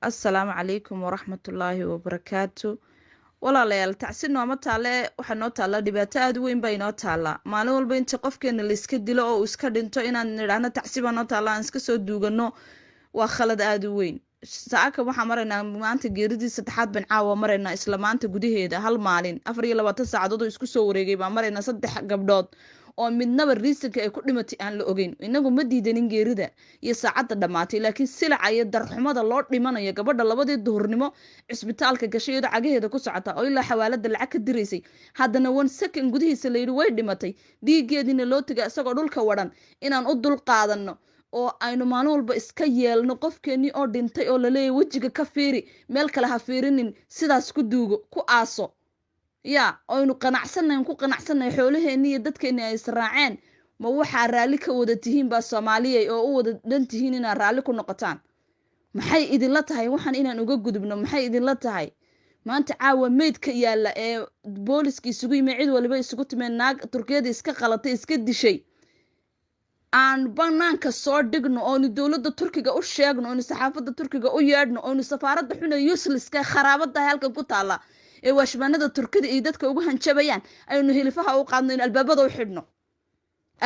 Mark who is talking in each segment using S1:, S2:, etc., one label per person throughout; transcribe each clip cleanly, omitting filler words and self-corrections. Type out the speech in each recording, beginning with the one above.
S1: Assalaamu calaykum waraxmatullaahi wabarakaatu. Walaalayaal tacsiin nooma taale waxaa noo taala dhibaato aad u weyn baa inoo taala maalin walba inta qofkeena la iska dilo oo uu iska dhinto inaan nidhaahno tacsi baa noo taala aan iska soo duugano waa khalad aad u weyn. Saaka waxaa maraynaa maanta geeridii saddexaad baan caawa maraynaa isla maanta gudaheeda hal maalin 24 saacadood oo isku soo wareegay baa maraynaa 3 gabdhood oo midnaba riisanka ay ku dhimatay aan la ogeyn. Inagu ma diidanin geerida iyo saacada dhamaatay laakiin silaca iyo darxumada loo dhimanayo gabadha labadii duhurnimo cisbitaalka gashay iyadoo cagaheeda ku socota oo ilaa xawaalada lacag ka diraysay haddana 1 second gudihiisa la yiri way dhimatay dhiigeedina loo tagay isagoo dhulka wadan inaan u dul qaadano oo aynu maalin walba iska yeelno qofkeeni oo dhintay oo la leeyahay wajiga ka fiiri meel kale ha fiirinin sidaas ku duugo ku aaso ya aynu qanacsanay ku qanacsanay xoolaheeni iyo dadkeeni ay israaceen ma waxa raali ka wada tihiin ba Soomaaliyeey oo u wada dhan tihiin inaan raali ku noqotaan maxay idin la tahay waxaan inaan uga gudubno maxay idin la tahay maanta caawa meydka yaala ee booliska isugu yimid cid waliba isugu timeen naag Turkiyada iska qalatay iska dishay aan banaanka soo dhigno oo dawladda Turkiga u sheegno oo saxaafadda Turkiga u yeedhno oo safaaradda xuna useless ka kharaabada halka ku taala ee washmaanada Turkida iyo dadka ugu hanjabayaan aynu hilifaha u qaadno in albaabada u xidhno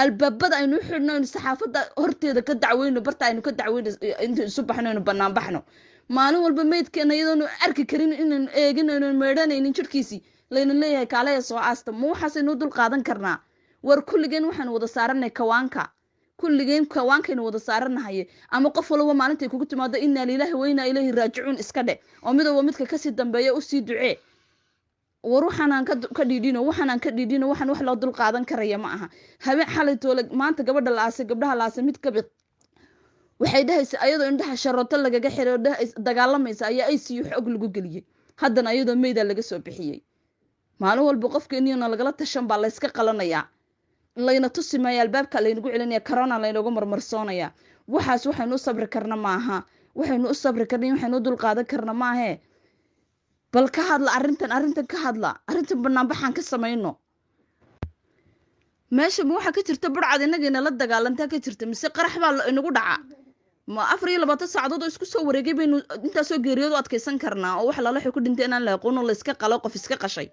S1: albaabada aynu xidhno in saxaafadda horteeda ka dacweyno barta aynu ka dacweyno inta isu baxno in banaan baxno maalin walba meydkeena iyadoo arki karin inaan eegin inaan meedhanaynin jirkiisi layna leeyahay kaalaya soo aasta ma waxaas inuu dul qaadan karnaa war kulligeen waxaan wada saaranay kawaanka kulligeen kawaankeena wada saaranahay ama qof walba maalintii kugu timaado inna lillahi wa inna ilayhi raaji'uun iska dhe oo midba midka ka sii dambeeya u sii ducee war waxaan ka dhiidhino waxaan wax loo dul qaadan karaya ma aha habeen xalay toole maanta gabadha gabdhaha la aasay mid ka bid waxay dhahaysaa ayadoo indhaha sharooto lagaga xiro dagaalamaysa ayaa ay sii xog lagu galiyay haddana ayadoo meeyda laga soo bixiyay maalin walba qofkeeniina lagala tashan baa la iska qalanayaa layna tusimaya albaabka laynagu celinaya corona laynagu marmarsoonaya waxaas waxaynu u sabri karna maaha waxaynu u sabri karnaa waxaynu dul qaadan karna maahe bal ka hadla arrintan ka hadla arrintan banaan baxan ka sameeyno meesha waxa ka jirta burcad inageena la dagaalanta ka jirta mise qarax baa inagu dhaca ma 24 saacadood oo isku soo wareegay baynu inta soo geeriyood u adkeysan karnaa oo wax la ku dhintay inaan la aqoon la iska qalo qof iska qashay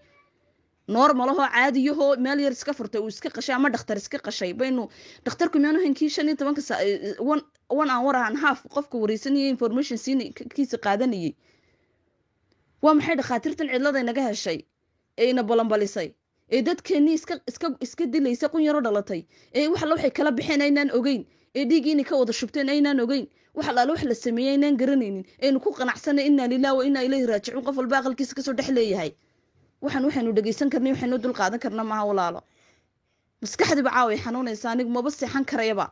S1: normal oo caadiyaho meel yar iska furtay uu iska qashay ama dhakhtar iska qashay baynu dhakhtarku miyaanu hankii 15 one hour and half qofka wareysanayay information kiisa qaadanayay waa maxay dhakhaatiirtan cidlada inaga heshay ee ina balanbalisay ee dadkeeni iska dilaysa qun yaro dhalatay ee wax la waxay kala bixeen aynaan ogeyn ee dhiigiina ka wada shubteen aynaan ogeyn wax la wax la sameeyay aynaan garanaynin ee ku qanacsanay inna lillahi wa inna ilayhi raaji'uun qof walba aqalkiisa ka soo dhex leeyahay waxaanu dhageysan karnay waxaanu dul qaadan karna maaha walaalo maskaxdiba caawi xanuunaysa anigu maba seexan karayba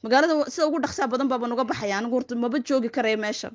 S1: magaalada sida ugu dhaqsaa badan baa nuga baxaya anigu horta maba joogi karay meesha